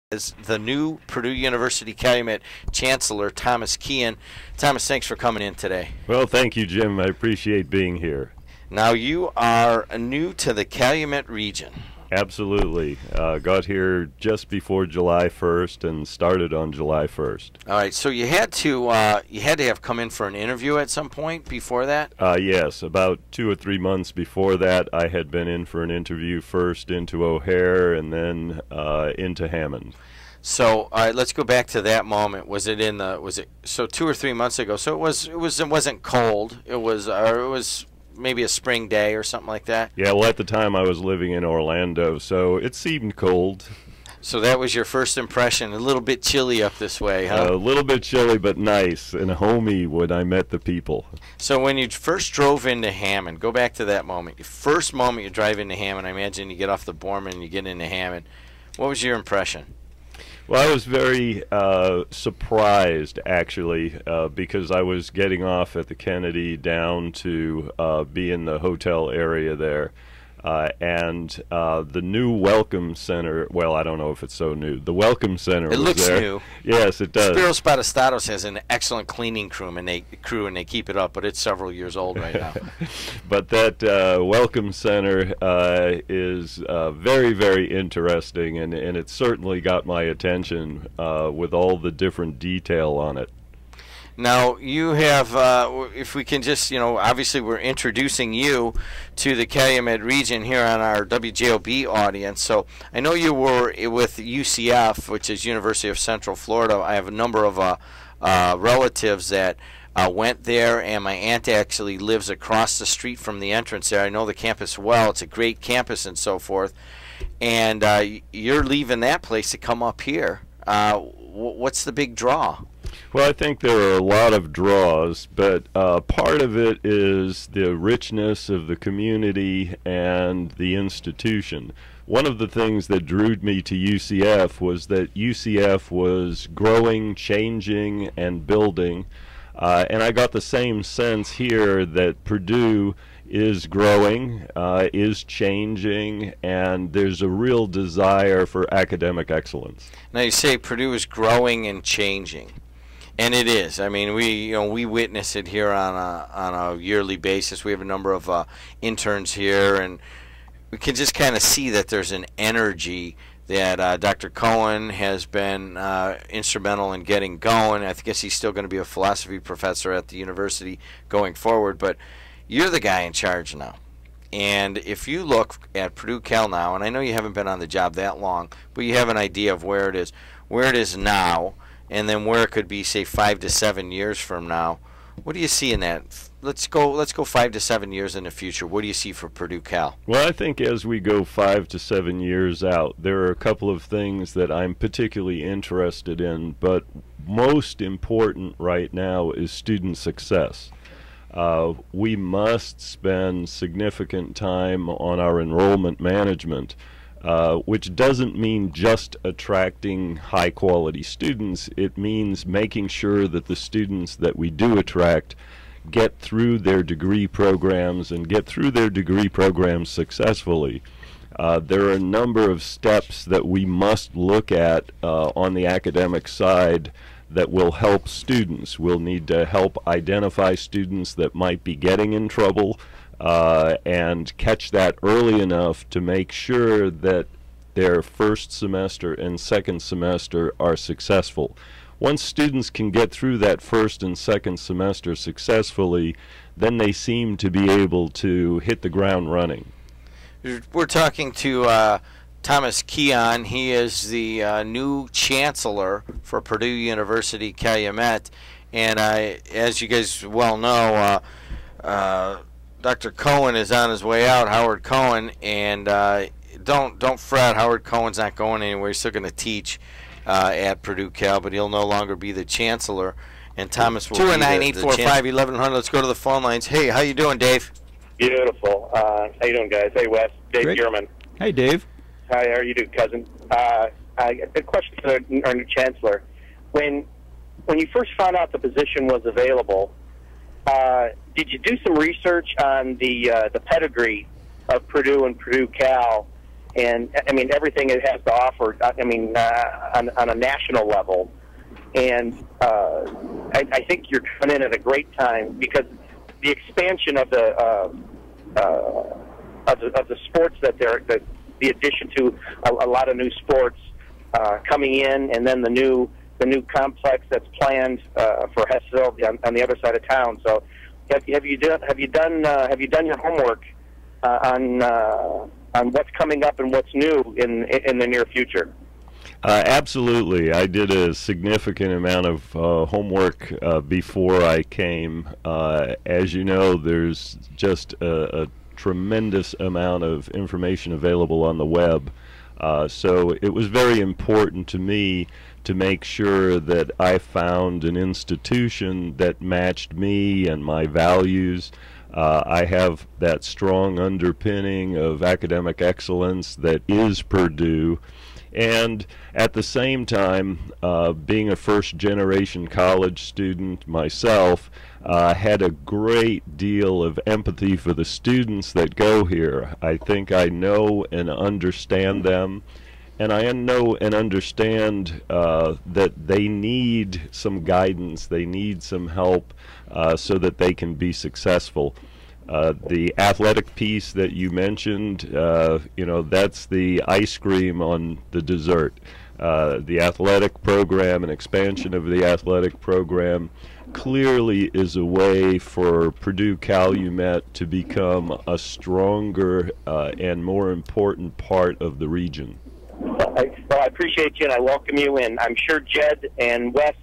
Is the new Purdue University Calumet Chancellor, Thomas Keon. Thomas, thanks for coming in today. Well, thank you, Jim. I appreciate being here. Now, you are new to the Calumet region. Absolutely. Got here just before July 1st and started on July 1st. All right, so you had to have come in for an interview at some point before that? Yes, about 2 or 3 months before that, I had been in for an interview first into O'Hare and then into Hammond. So, all right, let's go back to that moment. Was it so 2 or 3 months ago? So it wasn't cold. It was maybe a spring day or something like that? Yeah, well, at the time I was living in Orlando, so it seemed cold. So that was your first impression, a little bit chilly up this way, huh? A little bit chilly, but nice and homey when I met the people. So when you first drove into Hammond, go back to that moment. Your first moment you drive into Hammond, I imagine you get off the Borman and you get into Hammond. What was your impression? Well, I was very surprised, actually, because I was getting off at the Kennedy down to be in the hotel area there. And the new Welcome Center, well, I don't know if it's so new. The Welcome Center was there. It looks new. Yes, it does. Spiros Spatastatos has an excellent cleaning crew, and they keep it up, but it's several years old right now. But that Welcome Center is very, very interesting, and it certainly got my attention with all the different detail on it. Now, you have, if we can just, obviously we're introducing you to the Calumet region here on our WJOB audience. So I know you were with UCF, which is University of Central Florida. I have a number of relatives that went there, and my aunt actually lives across the street from the entrance there. I know the campus well. It's a great campus and so forth. And you're leaving that place to come up here. What's the big draw? Well, I think there are a lot of draws, but part of it is the richness of the community and the institution. One of the things that drew me to UCF was that UCF was growing, changing, and building, and I got the same sense here that Purdue is growing, is changing, and there's a real desire for academic excellence. Now, you say Purdue is growing and changing. And it is. I mean, we witness it here on a yearly basis. We have a number of interns here, and we can just kind of see that there's an energy that Dr. Cohen has been instrumental in getting going. I guess he's still going to be a philosophy professor at the university going forward, but you're the guy in charge now. And if you look at Purdue Cal now, and I know you haven't been on the job that long, but you have an idea of where it is now, and then where it could be, say, 5 to 7 years from now. What do you see in that? Let's go 5 to 7 years in the future. What do you see for Purdue Cal? Well, I think as we go 5 to 7 years out, there are a couple of things that I'm particularly interested in, but most important right now is student success. We must spend significant time on our enrollment management, which doesn't mean just attracting high-quality students. It means making sure that the students that we do attract get through their degree programs and get through their degree programs successfully. There are a number of steps that we must look at on the academic side that will help students. We'll need to help identify students that might be getting in trouble, and catch that early enough to make sure that their first semester and second semester are successful. Once students can get through that first and second semester successfully, then they seem to be able to hit the ground running. We're talking to Thomas Keon. He is the new chancellor for Purdue University Calumet, and as you guys well know, Dr. Cohen is on his way out, Howard Cohen, and don't fret, Howard Cohen's not going anywhere. He's still going to teach at Purdue Cal, but he'll no longer be the chancellor. And Thomas will 219-845-1100. Let's go to the phone lines. Hey, how you doing, Dave? Beautiful. How you doing, guys? Hey, Wes. Dave German. Hey, Dave. Hi, how are you doing, cousin? A question for our new chancellor. When you first found out the position was available, did you do some research on the pedigree of Purdue and Purdue Cal, and I mean everything it has to offer. I mean, on a national level, and I think you're coming in at a great time because the expansion of the sports that the addition to a lot of new sports coming in, and then the new complex that's planned for Hessville on the other side of town. So, have you done your homework on what's coming up and what's new in the near future? Absolutely. I did a significant amount of homework before I came. As you know, there's just a tremendous amount of information available on the web. So it was very important to me to make sure that I found an institution that matched me and my values. I have that strong underpinning of academic excellence that is Purdue. And at the same time, being a first-generation college student myself, had a great deal of empathy for the students that go here. I think I know and understand them, and I know and understand that they need some guidance, they need some help so that they can be successful. The athletic piece that you mentioned, you know, that's the ice cream on the dessert. The athletic program and expansion of the athletic program clearly is a way for Purdue Calumet to become a stronger and more important part of the region. Well, I appreciate you, and I welcome you, and I'm sure Jed and Wes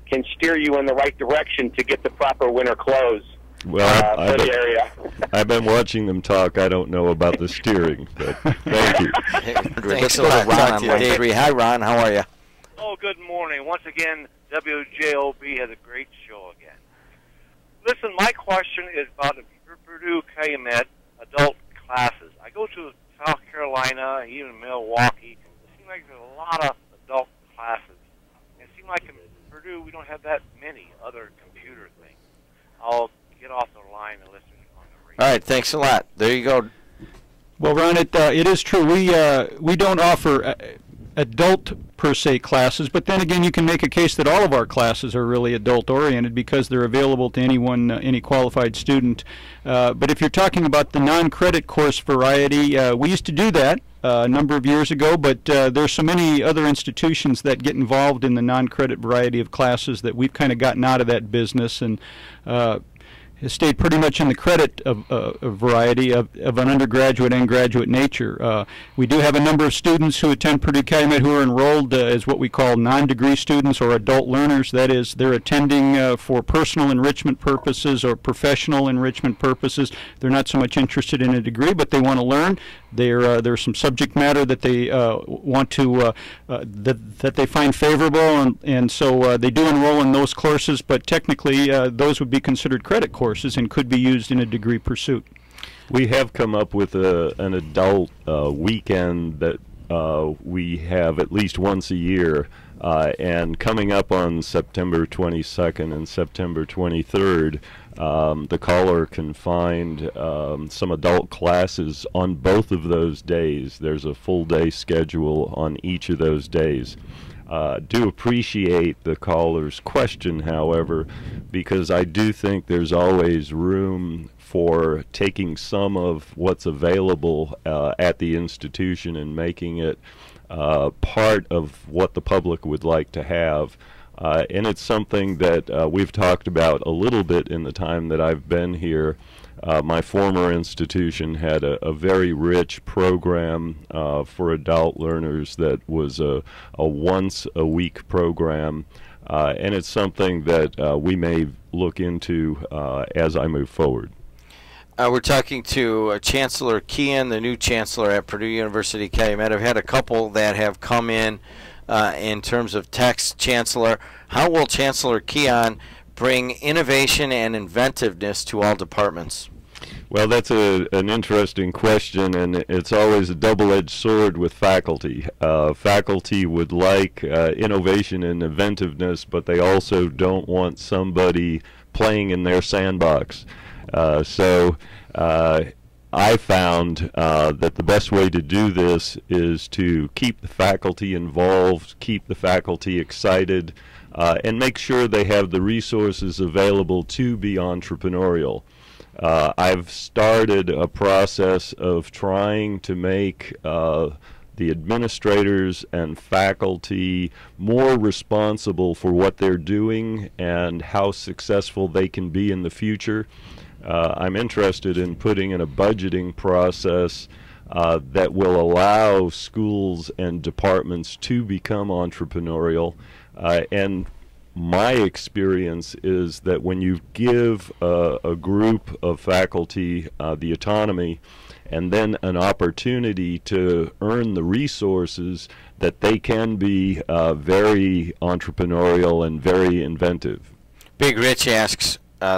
can steer you in the right direction to get the proper winter clothes. Well, for the area. I've been watching them talk. I don't know about the steering, but thank you. Thanks a lot, Ron on line 3. Hi, Ron. How are you? Oh, good morning. Once again, WJOB has a great show again. Listen, my question is about the Purdue Calumet adult classes. I go to South Carolina, even Milwaukee. It seems like there's a lot of adult classes. It seems like in Purdue we don't have that many other computer things. I'll get off the line and listen on the radio. All right, thanks a lot. There you go. Well, Ron, it is true. We don't offer adult per se classes, but then again, you can make a case that all of our classes are really adult oriented because they're available to anyone, any qualified student. But if you're talking about the non-credit course variety, we used to do that a number of years ago, but there's so many other institutions that get involved in the non-credit variety of classes that we've kind of gotten out of that business and has stayed pretty much in the credit of variety of an undergraduate and graduate nature. We do have a number of students who attend Purdue Calumet who are enrolled as what we call non-degree students or adult learners. That is, they're attending for personal enrichment purposes or professional enrichment purposes. They're not so much interested in a degree, but they want to learn. There's some subject matter that they want to that they find favorable, and so they do enroll in those courses. But technically, those would be considered credit courses and could be used in a degree pursuit. We have come up with an adult weekend that we have at least once a year, and coming up on September 22nd and September 23rd, the caller can find some adult classes on both of those days. There's a full day schedule on each of those days. Do appreciate the caller's question, however, because I do think there's always room for taking some of what's available at the institution and making it part of what the public would like to have. And it's something that we've talked about a little bit in the time that I've been here. My former institution had a very rich program for adult learners that was a once-a-week program, and it's something that we may look into as I move forward. We're talking to Chancellor Keon, the new chancellor at Purdue University Calumet. I've had a couple that have come in terms of text. Chancellor, how will Chancellor Keon bring innovation and inventiveness to all departments? Well, that's an interesting question, and it's always a double-edged sword with faculty. Faculty would like innovation and inventiveness, but they also don't want somebody playing in their sandbox. So I found that the best way to do this is to keep the faculty involved, keep the faculty excited, and make sure they have the resources available to be entrepreneurial. I've started a process of trying to make the administrators and faculty more responsible for what they're doing and how successful they can be in the future. I'm interested in putting in a budgeting process that will allow schools and departments to become entrepreneurial. And my experience is that when you give a group of faculty the autonomy and then an opportunity to earn the resources, that they can be very entrepreneurial and very inventive. Big Rich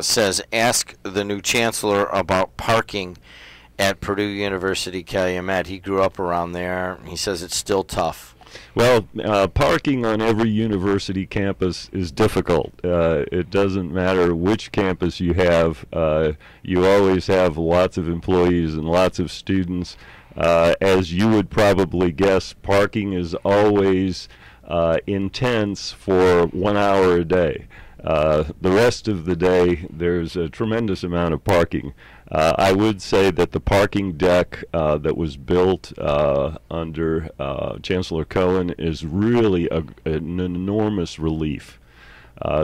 says, ask the new chancellor about parking at Purdue University Calumet. He grew up around there. He says it's still tough. Well, parking on every university campus is difficult. It doesn't matter which campus you have. You always have lots of employees and lots of students. As you would probably guess, parking is always intense for 1 hour a day. The rest of the day, there's a tremendous amount of parking. I would say that the parking deck that was built under Chancellor Cohen is really an enormous relief.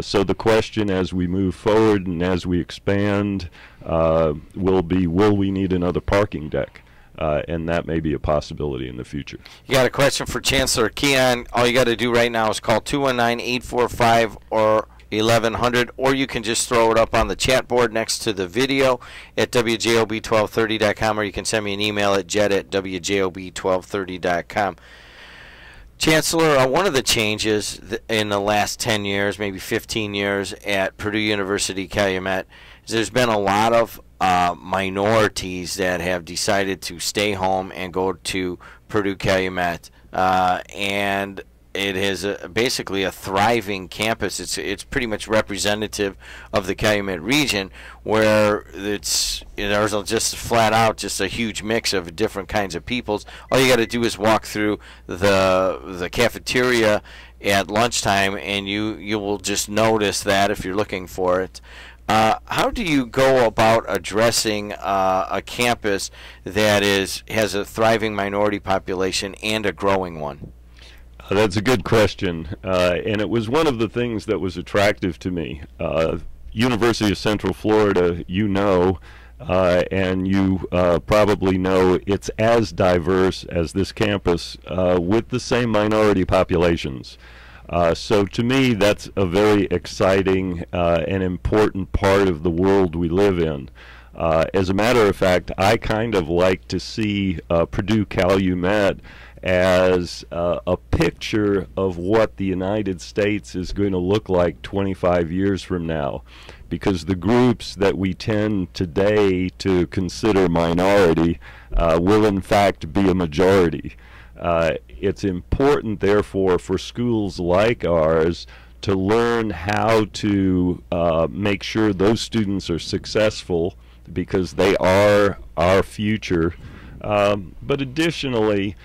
So the question as we move forward and as we expand will be, will we need another parking deck? And that may be a possibility in the future. You got a question for Chancellor Keon. All you got to do right now is call 219-845 or 1100, or you can just throw it up on the chat board next to the video at WJOB1230.com, or you can send me an email at jet@WJOB1230.com. Chancellor, one of the changes in the last 10 years, maybe 15 years at Purdue University Calumet is there's been a lot of minorities that have decided to stay home and go to Purdue Calumet, and it is basically a thriving campus. It's pretty much representative of the Calumet region, where there's just flat out just a huge mix of different kinds of peoples. All you got to do is walk through the cafeteria at lunchtime, and you will just notice that if you're looking for it. How do you go about addressing a campus that has a thriving minority population and a growing one? That's a good question, and it was one of the things that was attractive to me. University of Central Florida, and you probably know it's as diverse as this campus with the same minority populations. So to me, that's a very exciting and important part of the world we live in. As a matter of fact, I kind of like to see Purdue Calumet as a picture of what the United States is going to look like 25 years from now, because the groups that we tend today to consider minority will in fact be a majority. It's important, therefore, for schools like ours to learn how to make sure those students are successful, because they are our future. But additionally,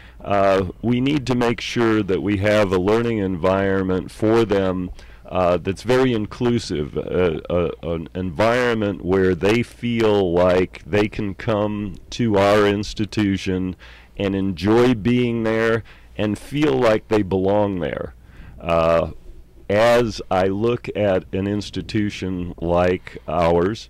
we need to make sure that we have a learning environment for them that's very inclusive, an environment where they feel like they can come to our institution and enjoy being there and feel like they belong there. As I look at an institution like ours,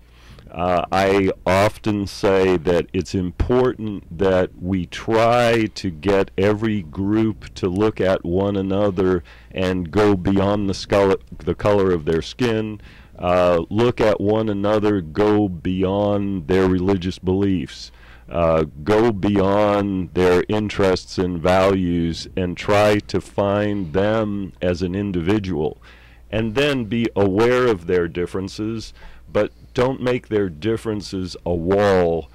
I often say that it's important that we try to get every group to look at one another and go beyond the color of their skin, look at one another, go beyond their religious beliefs, go beyond their interests and values, and try to find them as an individual, and then be aware of their differences, but don't make their differences a wall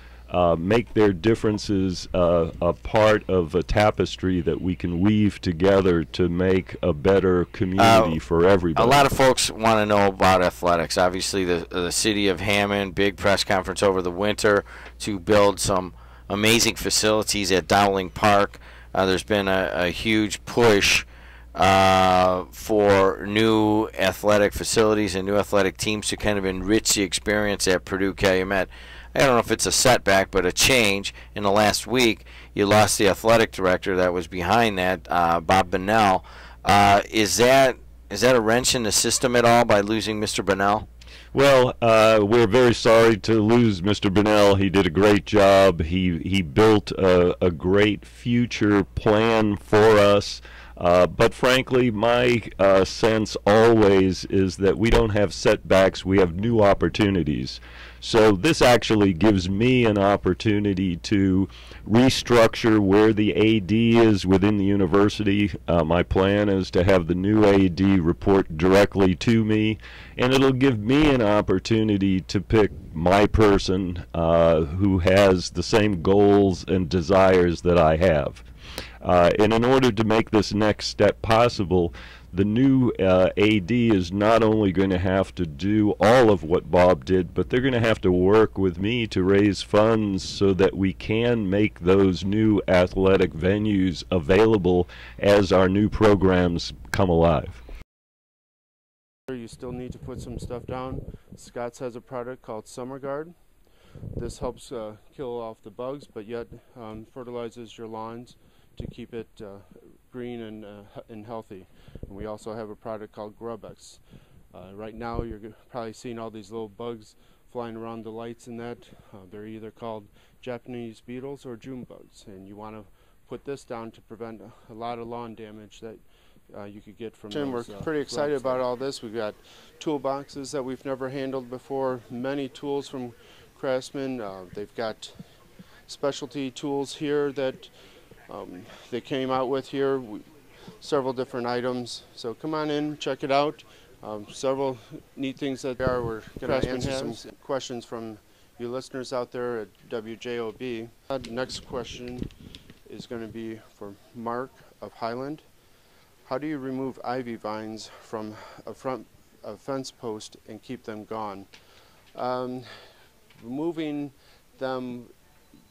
make their differences a part of a tapestry that we can weave together to make a better community for everybody. A lot of folks want to know about athletics. Obviously, the city of Hammond, big press conference over the winter to build some amazing facilities at Dowling Park. There's been a huge push for new athletic facilities and new athletic teams to kind of enrich the experience at Purdue Calumet. I don't know if it's a setback, but a change. In the last week, you lost the athletic director that was behind that, Bob Bunnell. Is that a wrench in the system at all by losing Mr. Bunnell? Well, we're very sorry to lose Mr. Bunnell. He did a great job. He built a great future plan for us. But frankly, my sense always is that we don't have setbacks, we have new opportunities. So this actually gives me an opportunity to restructure where the AD is within the university. My plan is to have the new AD report directly to me, and it'll give me an opportunity to pick my person who has the same goals and desires that I have. And in order to make this next step possible, the new AD is not only going to have to do all of what Bob did, but they're going to have to work with me to raise funds so that we can make those new athletic venues available as our new programs come alive. You still need to put some stuff down. Scott's has a product called Summer Guard. This helps kill off the bugs, but yet fertilizes your lawns to keep it green and healthy. And we also have a product called GrubX. Right now you're probably seeing all these little bugs flying around the lights and that. They're either called Japanese beetles or June bugs, and you want to put this down to prevent a lot of lawn damage that you could get from those. We're pretty excited about all this. We've got toolboxes that we've never handled before, many tools from Craftsman. They've got specialty tools here that they came out with here, several different items. So come on in, check it out. Several neat things that there are. We're going to answer some questions from you listeners out there at WJOB. The next question is going to be for Mark of Highland. How do you remove ivy vines from a fence post and keep them gone? Removing them,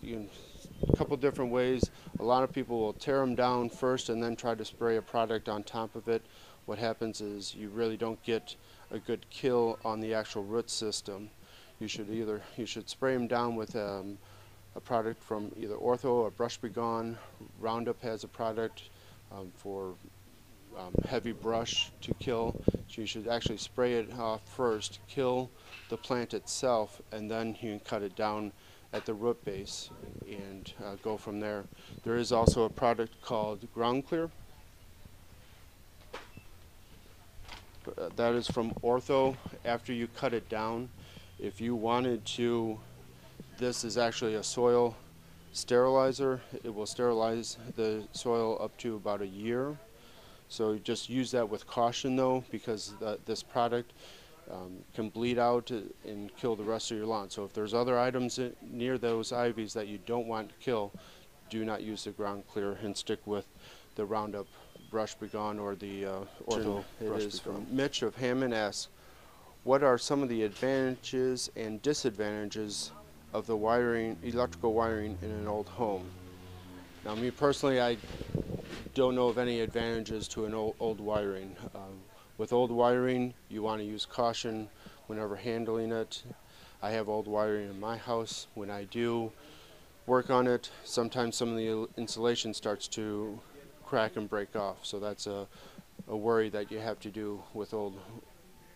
a couple different ways. A lot of people will tear them down first and then try to spray a product on top of it. What happens is you really don't get a good kill on the actual root system. You should spray them down with a product from either Ortho or Brush B Gone. Roundup has a product for heavy brush to kill. So you should actually spray it off first, kill the plant itself, and then you can cut it down at the root base and go from there. There is also a product called Ground Clear. That is from Ortho. After you cut it down, if you wanted to, this is actually a soil sterilizer. It will sterilize the soil up to about a year. So just use that with caution though, because this product can bleed out and kill the rest of your lawn. So if there's other items near those ivies that you don't want to kill, do not use the Ground Clear and stick with the Roundup Brush B Gone or the Ortho. It is from Mitch of Hammond asks, what are some of the advantages and disadvantages of the electrical wiring in an old home? Now me personally, I don't know of any advantages to an old wiring. With old wiring, you want to use caution whenever handling it. I have old wiring in my house. When I do work on it, sometimes some of the insulation starts to crack and break off. So that's a worry that you have to do with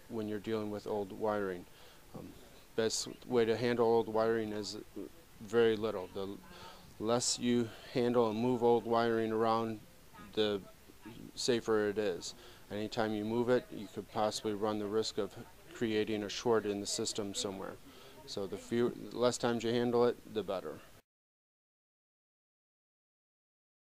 when you're dealing with old wiring. Best way to handle old wiring is very little. The less you handle and move old wiring around, the safer it is. Anytime you move it, you could possibly run the risk of creating a short in the system somewhere. So the less times you handle it, the better.